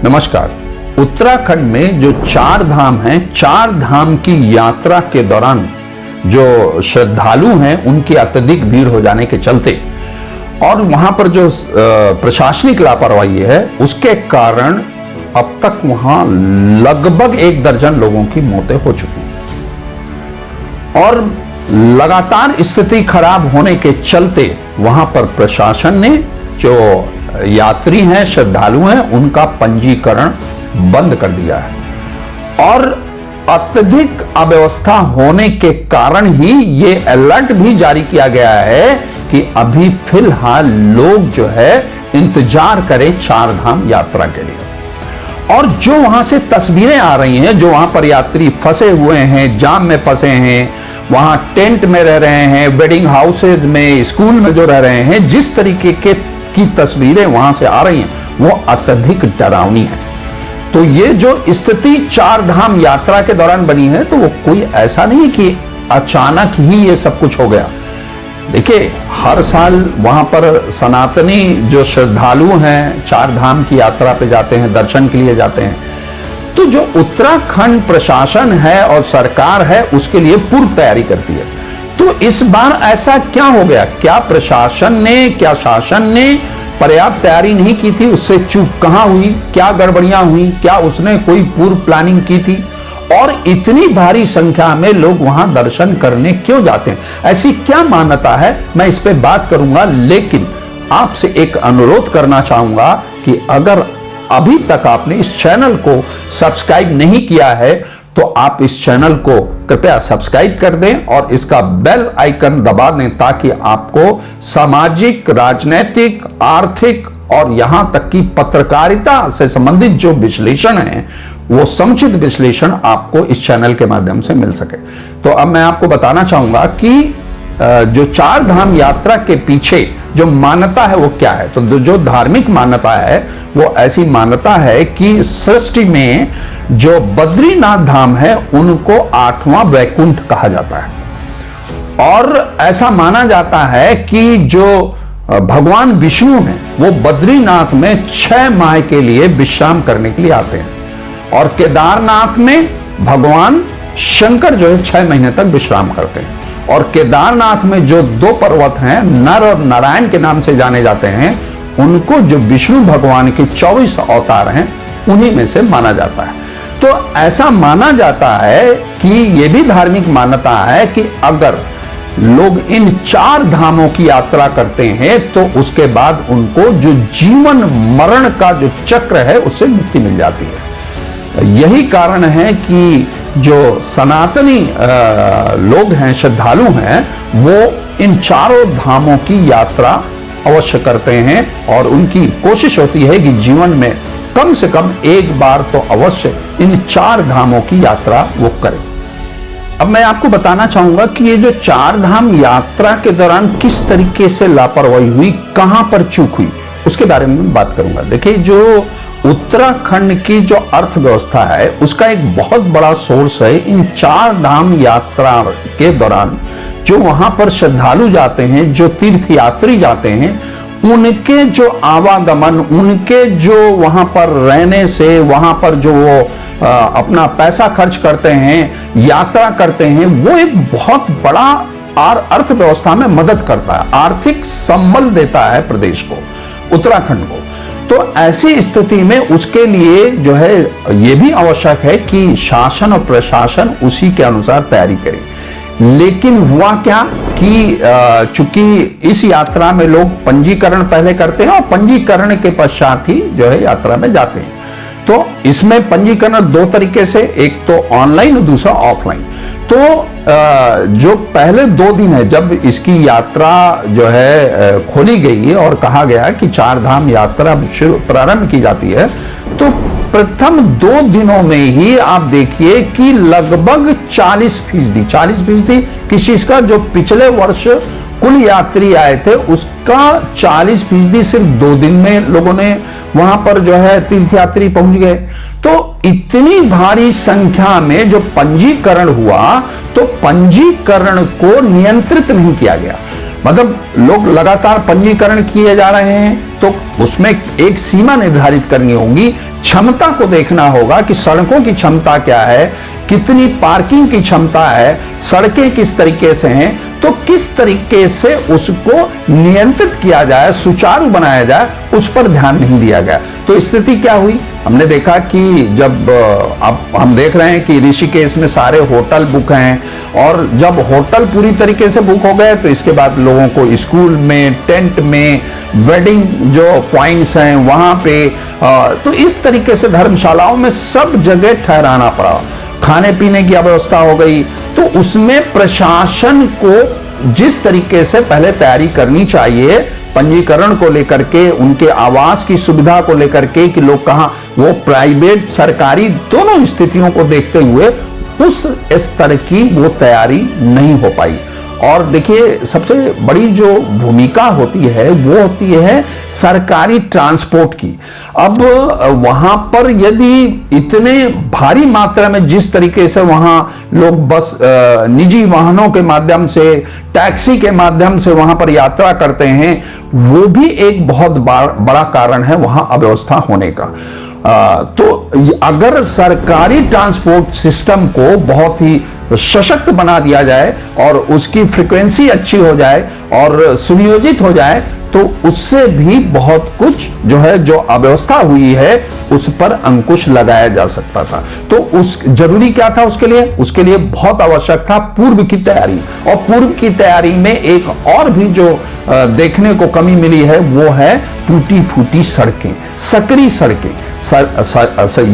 नमस्कार। उत्तराखंड में जो चार धाम हैं, चार धाम की यात्रा के दौरान जो श्रद्धालु हैं उनकी अत्यधिक भीड़ हो जाने के चलते और वहां पर जो प्रशासनिक लापरवाही है उसके कारण अब तक वहां लगभग 1 दर्जन लोगों की मौतें हो चुकी हैं और लगातार स्थिति खराब होने के चलते वहां पर प्रशासन ने जो यात्री हैं, श्रद्धालु हैं, उनका पंजीकरण बंद कर दिया है और अत्यधिक अव्यवस्था होने के कारण ही ये अलर्ट भी जारी किया गया है कि अभी फिलहाल लोग जो है इंतजार करें चार धाम यात्रा के लिए। और जो वहां से तस्वीरें आ रही हैं, जो वहां पर यात्री फंसे हुए हैं, जाम में फंसे हैं, वहां टेंट में रह रहे हैं, वेडिंग हाउसेज में, स्कूल में जो रह रहे हैं, जिस तरीके की तस्वीरें वहां से आ रही हैं वो अत्यधिक डरावनी है। तो ये जो स्थिति चार धाम यात्रा के दौरान बनी है तो वो कोई ऐसा नहीं कि अचानक ही ये सब कुछ हो गया। देखिए, हर साल वहां पर सनातनी जो श्रद्धालु हैं चार धाम की यात्रा पे जाते हैं, दर्शन के लिए जाते हैं। तो जो उत्तराखंड प्रशासन है और सरकार है उसके लिए पूर्व तैयारी करती है। तो इस बार ऐसा क्या हो गया? क्या प्रशासन ने, क्या शासन ने पर्याप्त तैयारी नहीं की थी? उससे चूक कहां हुई? क्या गड़बड़ियां हुई? क्या उसने कोई पूर्व प्लानिंग की थी? और इतनी भारी संख्या में लोग वहां दर्शन करने क्यों जाते हैं? ऐसी क्या मान्यता है? मैं इस पे बात करूंगा, लेकिन आपसे एक अनुरोध करना चाहूंगा कि अगर अभी तक आपने इस चैनल को सब्सक्राइब नहीं किया है तो आप इस चैनल को कृपया सब्सक्राइब कर दें और इसका बेल आइकन दबा दें ताकि आपको सामाजिक, राजनीतिक, आर्थिक और यहां तक कि पत्रकारिता से संबंधित जो विश्लेषण है वो समुचित विश्लेषण आपको इस चैनल के माध्यम से मिल सके। तो अब मैं आपको बताना चाहूंगा कि जो चार धाम यात्रा के पीछे जो मान्यता है वो क्या है। तो जो धार्मिक मान्यता है वो ऐसी मान्यता है कि सृष्टि में जो बद्रीनाथ धाम है उनको 8वां वैकुंठ कहा जाता है और ऐसा माना जाता है कि जो भगवान विष्णु हैं वो बद्रीनाथ में 6 माह के लिए विश्राम करने के लिए आते हैं और केदारनाथ में भगवान शंकर जो है 6 महीने तक विश्राम करते हैं। और केदारनाथ में जो 2 पर्वत हैं, नर और नारायण के नाम से जाने जाते हैं, उनको जो विष्णु भगवान के 24 अवतार हैं उन्हीं में से माना जाता है। तो ऐसा माना जाता है कि यह भी धार्मिक मान्यता है कि अगर लोग इन 4 धामों की यात्रा करते हैं तो उसके बाद उनको जो जीवन मरण का जो चक्र है उससे मुक्ति मिल जाती है। यही कारण है कि जो सनातनी लोग हैं, श्रद्धालु हैं, वो इन चारों धामों की यात्रा अवश्य करते हैं और उनकी कोशिश होती है कि जीवन में कम से कम एक बार तो अवश्य इन 4 धामों की यात्रा वो करें। अब मैं आपको बताना चाहूंगा कि ये जो 4 धाम यात्रा के दौरान किस तरीके से लापरवाही हुई, कहां पर चूक हुई, उसके बारे में बात करूंगा। देखिए, जो उत्तराखंड की जो अर्थव्यवस्था है उसका एक बहुत बड़ा सोर्स है इन 4 धाम यात्रा के दौरान जो वहां पर श्रद्धालु जाते हैं, जो तीर्थ यात्री जाते हैं, उनके जो आवागमन, उनके जो वहां पर रहने से, वहां पर जो वो अपना पैसा खर्च करते हैं, यात्रा करते हैं, वो एक बहुत बड़ा अर्थव्यवस्था में मदद करता है, आर्थिक संबल देता है प्रदेश को, उत्तराखंड को। तो ऐसी स्थिति में उसके लिए जो है ये भी आवश्यक है कि शासन और प्रशासन उसी के अनुसार तैयारी करे। लेकिन हुआ क्या कि चूंकि इस यात्रा में लोग पंजीकरण पहले करते हैं और पंजीकरण के पश्चात ही जो है यात्रा में जाते हैं। तो इसमें पंजीकरण 2 तरीके से, एक तो ऑनलाइन और दूसरा ऑफलाइन। तो जो पहले 2 दिन है जब इसकी यात्रा जो है खोली गई और कहा गया कि 4 धाम यात्रा प्रारंभ की जाती है, तो प्रथम 2 दिनों में ही आप देखिए कि लगभग 40% किस चीज का, जो पिछले वर्ष कुल यात्री आए थे उसका 40% सिर्फ 2 दिन में लोगों ने वहां पर जो है तीर्थयात्री पहुंच गए। तो इतनी भारी संख्या में जो पंजीकरण हुआ तो पंजीकरण को नियंत्रित नहीं किया गया। मतलब लोग लगातार पंजीकरण किए जा रहे हैं, तो उसमें एक सीमा निर्धारित करनी होगी, क्षमता को देखना होगा कि सड़कों की क्षमता क्या है, कितनी पार्किंग की क्षमता है, सड़कें किस तरीके से हैं, तो किस तरीके से उसको नियंत्रित किया जाए, सुचारू बनाया जाए, उस पर ध्यान नहीं दिया गया। तो स्थिति क्या हुई, हमने देखा कि जब अब हम देख रहे हैं कि ऋषिकेश में सारे होटल बुक हैं, और जब होटल पूरी तरीके से बुक हो गए तो इसके बाद लोगों को स्कूल में, टेंट में, वेडिंग जो पॉइंट्स हैं वहां पे, तो इस तरीके से धर्मशालाओं में सब जगह ठहराना पड़ा, खाने पीने की व्यवस्था हो गई। तो उसमें प्रशासन को जिस तरीके से पहले तैयारी करनी चाहिए पंजीकरण को लेकर के, उनके आवास की सुविधा को लेकर के कि लोग कहाँ, वो प्राइवेट सरकारी दोनों स्थितियों को देखते हुए उस स्तर की वो तैयारी नहीं हो पाई। और देखिए सबसे बड़ी जो भूमिका होती है वो होती है सरकारी ट्रांसपोर्ट की। अब वहां पर यदि इतने भारी मात्रा में जिस तरीके से वहां लोग बस निजी वाहनों के माध्यम से, टैक्सी के माध्यम से वहां पर यात्रा करते हैं, वो भी एक बहुत बड़ा कारण है वहां अव्यवस्था होने का। तो अगर सरकारी ट्रांसपोर्ट सिस्टम को बहुत ही सशक्त बना दिया जाए और उसकी फ्रीक्वेंसी अच्छी हो जाए और सुनियोजित हो जाए, तो उससे भी बहुत कुछ जो है, जो अव्यवस्था हुई है उस पर अंकुश लगाया जा सकता था। तो उस जरूरी क्या था उसके लिए बहुत आवश्यक था पूर्व की तैयारी। और पूर्व की तैयारी में एक और भी जो देखने को कमी मिली है वो है टूटी फूटी सड़कें, सकरी सड़कें।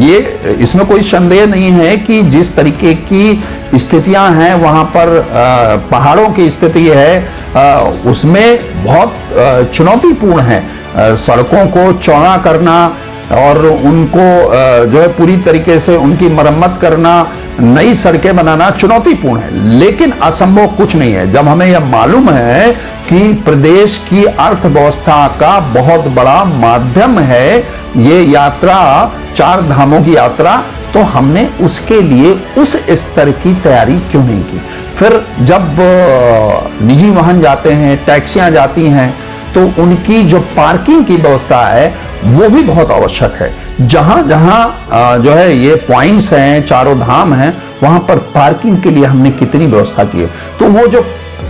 ये इसमें कोई संदेह नहीं है कि जिस तरीके की स्थितियां हैं वहां पर पहाड़ों की स्थिति है, उसमें बहुत चुनौतीपूर्ण है सड़कों को चौड़ा करना और उनको जो है पूरी तरीके से उनकी मरम्मत करना, नई सड़कें बनाना चुनौतीपूर्ण है, लेकिन असंभव कुछ नहीं है। जब हमें यह मालूम है कि प्रदेश की अर्थव्यवस्था का बहुत बड़ा माध्यम है ये यात्रा, चार धामों की यात्रा, तो हमने उसके लिए उस स्तर की तैयारी क्यों नहीं की। फिर जब निजी वाहन जाते हैं, टैक्सियां जाती हैं, तो उनकी जो पार्किंग की व्यवस्था है वो भी बहुत आवश्यक है। जहां जहां जो है ये पॉइंट्स हैं, चारों धाम हैं, वहां पर पार्किंग के लिए हमने कितनी व्यवस्था की है। तो वो जो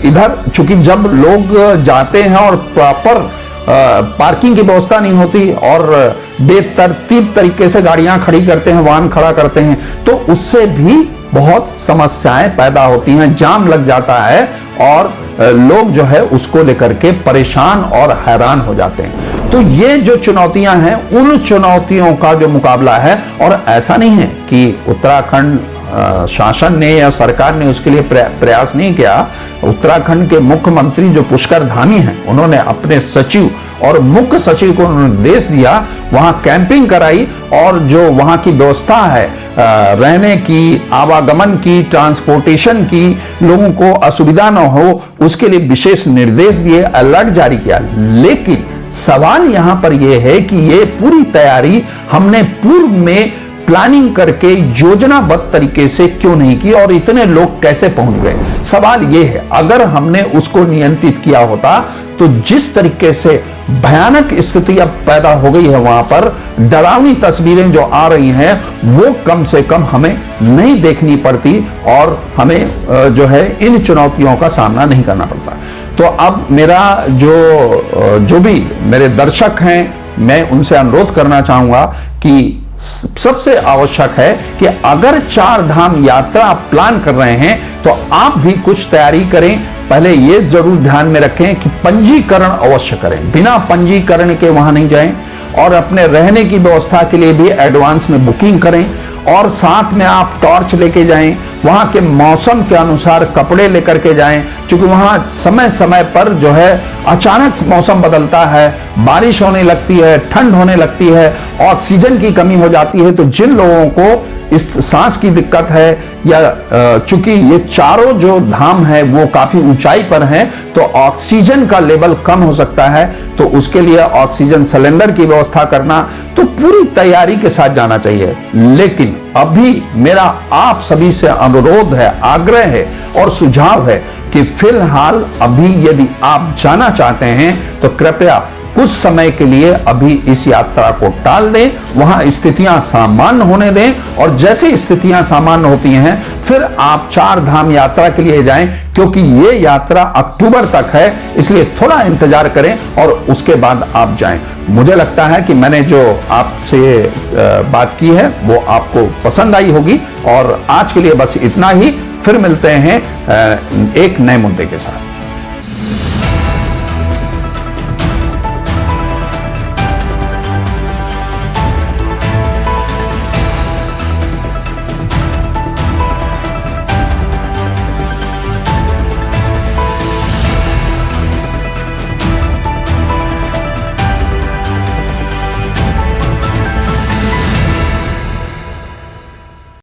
इधर, चूंकि जब लोग जाते हैं और प्रॉपर पार्किंग की व्यवस्था नहीं होती और बेतरतीब तरीके से गाड़ियां खड़ी करते हैं, वाहन खड़ा करते हैं, तो उससे भी बहुत समस्याएं पैदा होती हैं, जाम लग जाता है और लोग जो है उसको लेकर के परेशान और हैरान हो जाते हैं। तो ये जो चुनौतियां हैं, उन चुनौतियों का जो मुकाबला है, और ऐसा नहीं है कि उत्तराखंड शासन ने या सरकार ने उसके लिए प्रयास नहीं किया। उत्तराखंड के मुख्यमंत्री जो पुष्कर धामी हैं, उन्होंने अपने सचिव और मुख्य सचिव को निर्देश दिया, वहां कैंपिंग कराई और जो वहां की व्यवस्था है रहने की, आवागमन की, ट्रांसपोर्टेशन की, लोगों को असुविधा न हो, उसके लिए विशेष निर्देश दिए, अलर्ट जारी किया। लेकिन सवाल यहां पर यह है कि ये पूरी तैयारी हमने पूर्व में प्लानिंग करके योजनाबद्ध तरीके से क्यों नहीं की और इतने लोग कैसे पहुंच गए। सवाल यह है, अगर हमने उसको नियंत्रित किया होता तो जिस तरीके से भयानक स्थिति अब पैदा हो गई है, वहां पर डरावनी तस्वीरें जो आ रही हैं, वो कम से कम हमें नहीं देखनी पड़ती और हमें जो है इन चुनौतियों का सामना नहीं करना पड़ता। तो अब मेरा जो भी मेरे दर्शक हैं, मैं उनसे अनुरोध करना चाहूंगा कि सबसे आवश्यक है कि अगर चार धाम यात्रा प्लान कर रहे हैं तो आप भी कुछ तैयारी करें। पहले ये जरूर ध्यान में रखें कि पंजीकरण अवश्य करें, बिना पंजीकरण के वहां नहीं जाएं, और अपने रहने की व्यवस्था के लिए भी एडवांस में बुकिंग करें, और साथ में आप टॉर्च लेके जाएं, वहां के मौसम के अनुसार कपड़े लेकर के जाएं, क्योंकि वहां समय समय पर जो है अचानक मौसम बदलता है, बारिश होने लगती है, ठंड होने लगती है, ऑक्सीजन की कमी हो जाती है। तो जिन लोगों को इस सांस की दिक्कत है या चूंकि ये चारों जो धाम है वो काफी ऊंचाई पर हैं, तो ऑक्सीजन का लेवल कम हो सकता है, तो उसके लिए ऑक्सीजन सिलेंडर की व्यवस्था करना, तो पूरी तैयारी के साथ जाना चाहिए। लेकिन अभी मेरा आप सभी से अनुरोध है, आग्रह है और सुझाव है कि फिलहाल अभी यदि आप जाना चाहते हैं तो कृपया कुछ समय के लिए अभी इस यात्रा को टाल दें, वहां स्थितियां सामान्य होने दें, और जैसे स्थितियां सामान्य होती हैं फिर आप चार धाम यात्रा के लिए जाएं, क्योंकि ये यात्रा अक्टूबर तक है, इसलिए थोड़ा इंतजार करें और उसके बाद आप जाएं। मुझे लगता है कि मैंने जो आपसे बात की है वो आपको पसंद आई होगी, और आज के लिए बस इतना ही। फिर मिलते हैं एक नए मुद्दे के साथ।